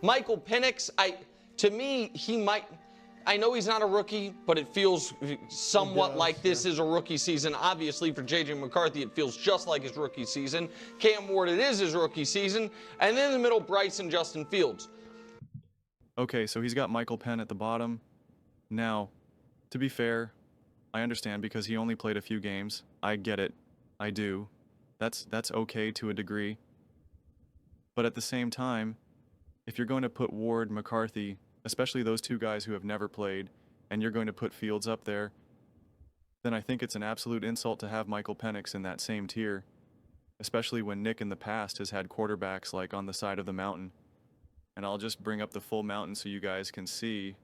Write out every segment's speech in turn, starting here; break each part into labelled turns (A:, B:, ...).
A: Michael Penix, to me, he might. I know he's not a rookie, but it feels somewhat like this is a rookie season. Obviously, for J.J. McCarthy, it feels just like his rookie season. Cam Ward, it is his rookie season. And then in the middle, Bryce and Justin Fields.
B: Okay, so he's got Michael Penn at the bottom. Now, to be fair, I understand because he only played a few games. I get it. I do. That's okay to a degree. But at the same time, if you're going to put Ward, McCarthy, especially those two guys who have never played, and you're going to put Fields up there, then I think it's an absolute insult to have Michael Penix in that same tier, especially when Nick in the past has had quarterbacks like on the side of the mountain. And I'll just bring up the full mountain so you guys can see,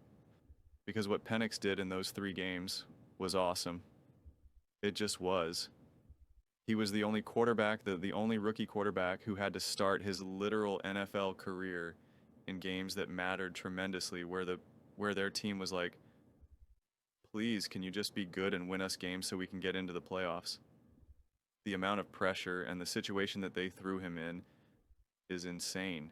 B: because what Penix did in those 3 games was awesome. It just was. He was the only quarterback, the only rookie quarterback who had to start his literal NFL career in games that mattered tremendously, where their team was like, please, can you just be good and win us games so we can get into the playoffs? The amount of pressure and the situation that they threw him in is insane.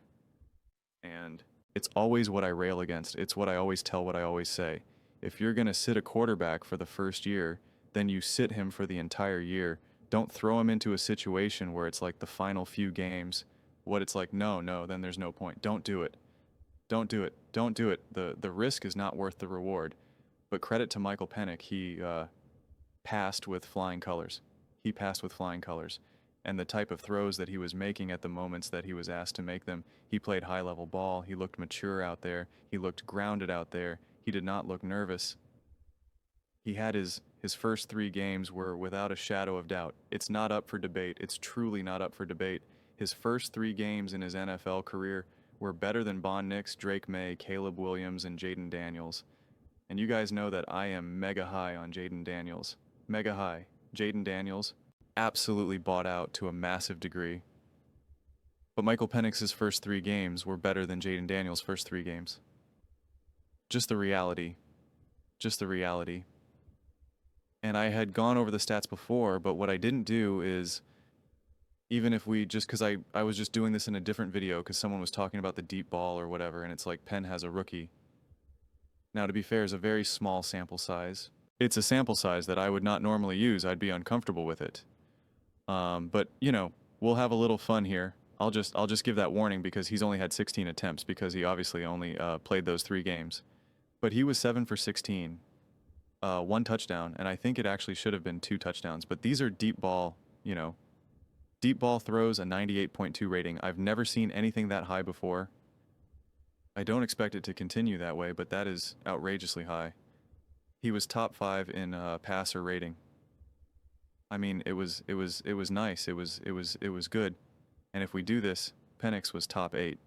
B: And it's always what I rail against. It's what I always tell, what I always say. If you're going to sit a quarterback for the first year, then you sit him for the entire year. Don't throw him into a situation where it's like the final few games. What it's like, no, then there's no point. Don't do it. Don't do it. Don't do it. The risk is not worth the reward. But credit to Michael Penix, he passed with flying colors. He passed with flying colors. And the type of throws that he was making at the moments that he was asked to make them, he played high-level ball. He looked mature out there. He looked grounded out there. He did not look nervous. He had his first 3 games were without a shadow of doubt. It's not up for debate. It's truly not up for debate. His first 3 games in his NFL career were better than Von Nix, Drake May, Caleb Williams, and Jaden Daniels. And you guys know that I am mega high on Jaden Daniels. Mega high. Jaden Daniels absolutely bought out to a massive degree. But Michael Penix's first 3 games were better than Jaden Daniels' first 3 games. Just the reality. Just the reality. And I had gone over the stats before, but what I didn't do is, even if we just, because I was just doing this in a different video because someone was talking about the deep ball or whatever, and it's like Penn has a rookie. Now, to be fair, it's a very small sample size. It's a sample size that I would not normally use. I'd be uncomfortable with it. But, you know, we'll have a little fun here. I'll just give that warning because he's only had 16 attempts because he obviously only played those 3 games. But he was 7 for 16, 1 touchdown, and I think it actually should have been 2 touchdowns. But these are deep ball, you know, deep ball throws, a 98.2 rating. I've never seen anything that high before. I don't expect it to continue that way, but that is outrageously high. He was top 5 in passer rating. I mean, it was nice. It was good. And if we do this, Penix was top 8.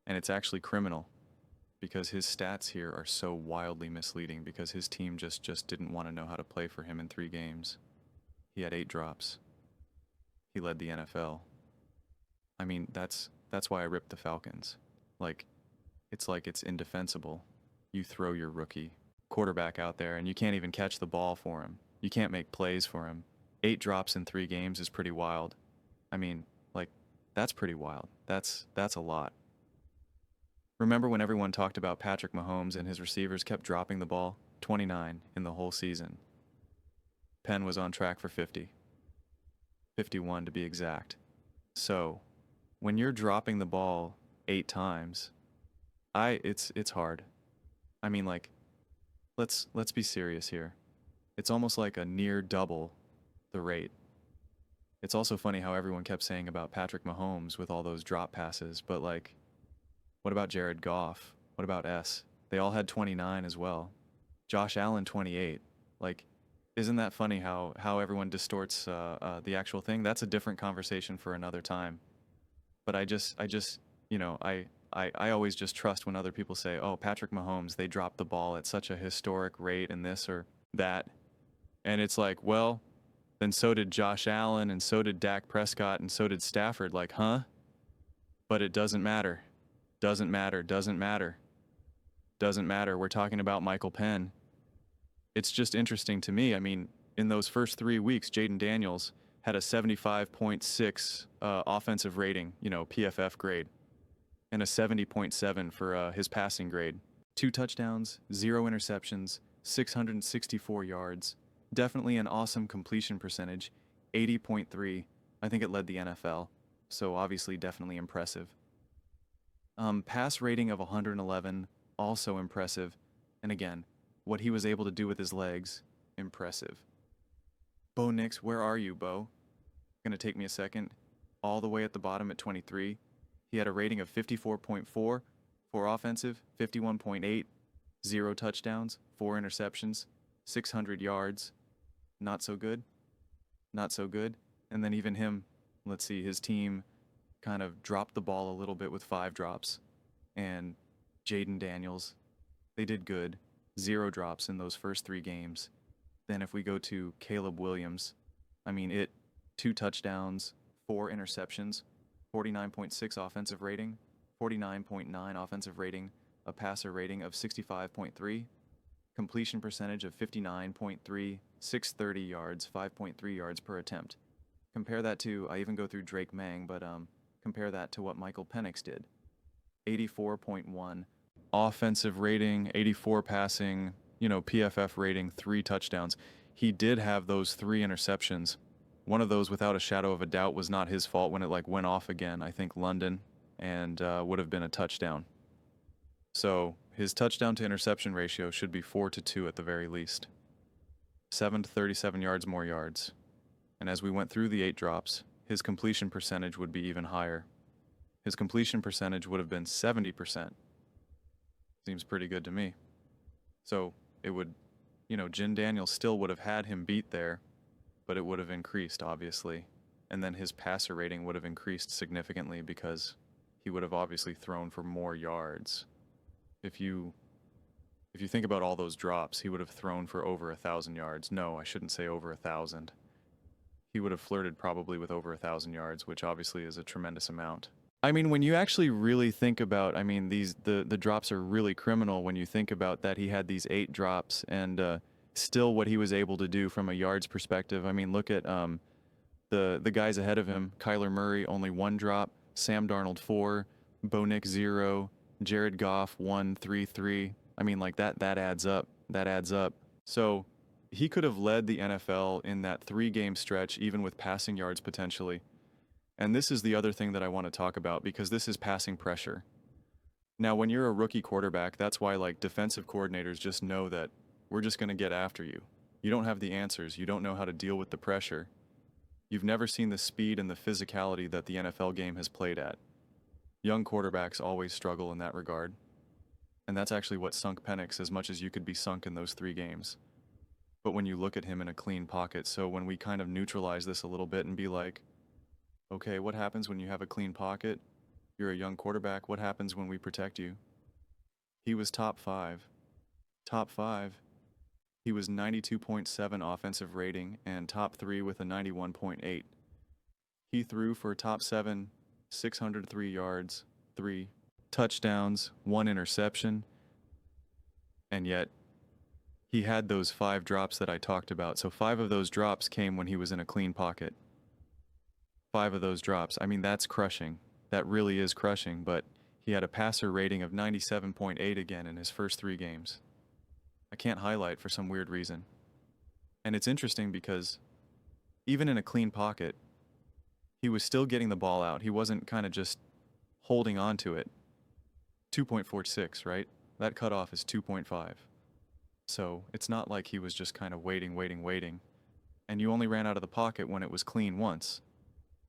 B: And it's actually criminal because his stats here are so wildly misleading because his team just didn't want to know how to play for him in 3 games. He had 8 drops. He led the NFL. I mean, that's why I ripped the Falcons. It's indefensible. You throw your rookie quarterback out there and you can't even catch the ball for him. You can't make plays for him. 8 drops in 3 games is pretty wild. I mean, that's pretty wild. That's a lot. Remember when everyone talked about Patrick Mahomes and his receivers kept dropping the ball? 29 in the whole season. Penn was on track for 50. 51 to be exact. So, when you're dropping the ball 8 times, it's hard. I mean, let's be serious here. It's almost like a near double the rate. It's also funny how everyone kept saying about Patrick Mahomes with all those drop passes, but what about Jared Goff? What about S? They all had 29 as well. Josh Allen 28. Isn't that funny how everyone distorts the actual thing? That's a different conversation for another time. But I always just trust when other people say, oh, Patrick Mahomes, they dropped the ball at such a historic rate and this or that. And it's like, well, then so did Josh Allen and so did Dak Prescott and so did Stafford. Huh? But it doesn't matter. Doesn't matter. Doesn't matter. Doesn't matter. We're talking about Michael Penn. It's just interesting to me. I mean, in those first 3 weeks, Jaden Daniels had a 75.6 offensive rating, PFF grade. and a 70.7 for his passing grade. 2 touchdowns, 0 interceptions, 664 yards. Definitely an awesome completion percentage, 80.3. I think it led the NFL, so obviously definitely impressive. Pass rating of 111, also impressive. And again, what he was able to do with his legs, impressive. Bo Nix, where are you, Bo? Gonna take me a second. All the way at the bottom at 23. He had a rating of 54.4 for offensive, 51.8, 0 touchdowns, 4 interceptions, 600 yards. Not so good. Not so good. And then even him, let's see, his team kind of dropped the ball a little bit with 5 drops. And Jaden Daniels, they did good. 0 drops in those first 3 games. Then if we go to Caleb Williams, 2 touchdowns, 4 interceptions, 49.6 offensive rating, 49.9 offensive rating, a passer rating of 65.3, completion percentage of 59.3, 630 yards, 5.3 yards per attempt. Compare that to, I even go through Drake Mang, but compare that to what Michael Penix did. 84.1 offensive rating, 84 passing, PFF rating, 3 touchdowns. He did have those 3 interceptions. One of those, without a shadow of a doubt, was not his fault when it went off again. I think London, and would have been a touchdown. So his touchdown to interception ratio should be 4-2 at the very least. 7 to 37 yards more yards. And as we went through the 8 drops, his completion percentage would be even higher. His completion percentage would have been 70%. Seems pretty good to me. So it would, Jin Daniels still would have had him beat there, but it would have increased, obviously. And then his passer rating would have increased significantly because he would have obviously thrown for more yards. If you think about all those drops, he would have thrown for over 1,000 yards. No, I shouldn't say over 1,000. He would have flirted probably with over 1,000 yards, which obviously is a tremendous amount. When you actually really think about, the drops are really criminal when you think about that he had these 8 drops and still what he was able to do from a yards perspective. Look at the guys ahead of him. Kyler Murray, only 1 drop. Sam Darnold, 4. Bo Nix, 0. Jared Goff, 1, 3, 3. That adds up. That adds up. So he could have led the NFL in that 3-game stretch, even with passing yards potentially. And this is the other thing that I want to talk about, because this is passing pressure. Now, when you're a rookie quarterback, that's why defensive coordinators just know that we're just going to get after you. You don't have the answers. You don't know how to deal with the pressure. You've never seen the speed and the physicality that the NFL game has played at. Young quarterbacks always struggle in that regard. And that's actually what sunk Penix as much as you could be sunk in those 3 games. But when you look at him in a clean pocket, so when we kind of neutralize this a little bit and be like, okay, what happens when you have a clean pocket? You're a young quarterback. What happens when we protect you? He was top 5. Top 5. He was 92.7 offensive rating and top 3 with a 91.8. He threw for top 7, 603 yards, 3 touchdowns, 1 interception, and yet he had those 5 drops that I talked about. So 5 of those drops came when he was in a clean pocket. 5 of those drops. That's crushing. That really is crushing, but he had a passer rating of 97.8 again in his first 3 games. I can't highlight for some weird reason. And it's interesting because even in a clean pocket, he was still getting the ball out. He wasn't kind of just holding on to it. 2.46, right? That cutoff is 2.5. So it's not like he was just kind of waiting. And you only ran out of the pocket when it was clean once.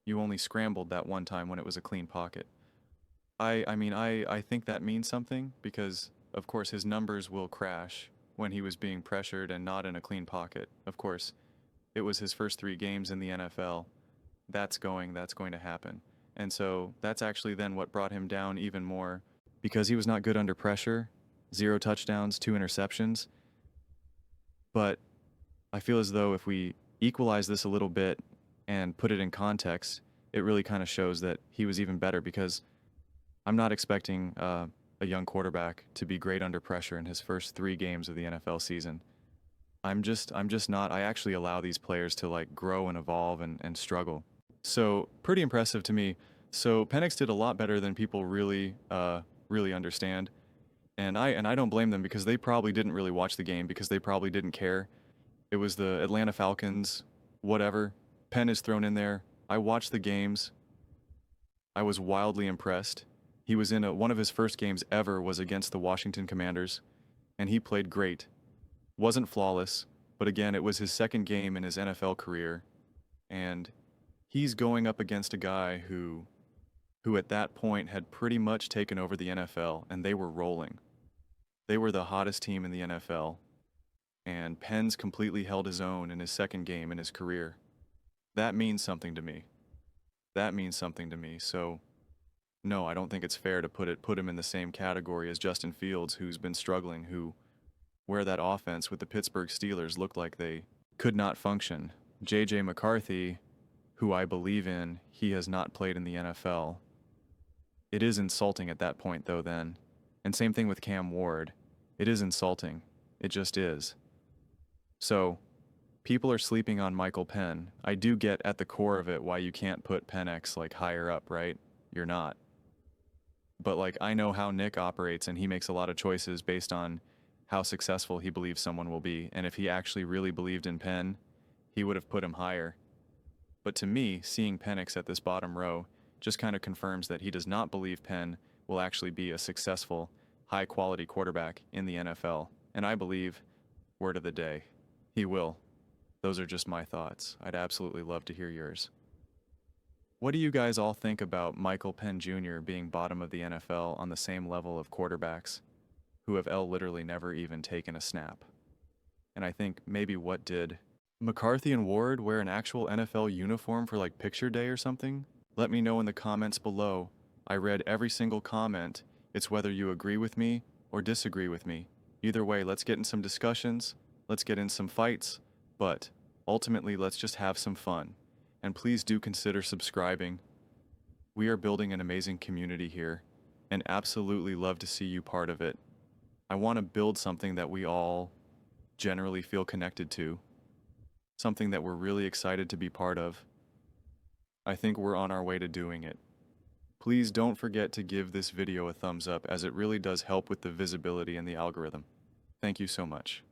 B: You only scrambled that one time when it was a clean pocket. I think that means something because, of course, his numbers will crash when he was being pressured and not in a clean pocket. Of course, it was his first 3 games in the NFL. That's going to happen. And so that's actually then what brought him down even more because he was not good under pressure. 0 touchdowns, 2 interceptions. But I feel as though if we equalize this a little bit and put it in context, it really kind of shows that he was even better because I'm not expecting a young quarterback to be great under pressure in his first 3 games of the NFL season. I'm just not. I actually allow these players to grow and evolve and struggle. So pretty impressive to me. So Penix did a lot better than people really understand. And I don't blame them because they probably didn't really watch the game because they probably didn't care. It was the Atlanta Falcons, whatever. Penn is thrown in there. I watched the games. I was wildly impressed. He was in one of his first games ever was against the Washington Commanders, and he played great. Wasn't flawless, but again, it was his second game in his NFL career, and he's going up against a guy who at that point had pretty much taken over the NFL, and they were rolling. They were the hottest team in the NFL, and Penn's completely held his own in his second game in his career. That means something to me. That means something to me. So, no, I don't think it's fair to put him in the same category as Justin Fields, who's been struggling, where that offense with the Pittsburgh Steelers looked like they could not function. J.J. McCarthy, who I believe in, he has not played in the NFL. It is insulting at that point, though, then. And same thing with Cam Ward. It is insulting. It just is. So, people are sleeping on Michael Penn. I do get at the core of it why you can't put Penix like higher up, right? You're not. But like I know how Nick operates and he makes a lot of choices based on how successful he believes someone will be. And if he actually really believed in Penn, he would have put him higher. But to me, seeing Penix at this bottom row just kind of confirms that he does not believe Penn will actually be a successful, high-quality quarterback in the NFL. And I believe, word of the day, he will. Those are just my thoughts. I'd absolutely love to hear yours. What do you guys all think about Michael Penn Jr. being bottom of the NFL on the same level of quarterbacks who have literally never even taken a snap? And I think maybe what did McCarthy and Ward wear an actual NFL uniform for like picture day or something? Let me know in the comments below. I read every single comment. It's whether you agree with me or disagree with me. Either way, let's get in some discussions, let's get in some fights, but ultimately let's just have some fun. And please do consider subscribing. We are building an amazing community here and absolutely love to see you part of it. I want to build something that we all generally feel connected to, something that we're really excited to be part of. I think we're on our way to doing it. Please don't forget to give this video a thumbs up as it really does help with the visibility and the algorithm. Thank you so much.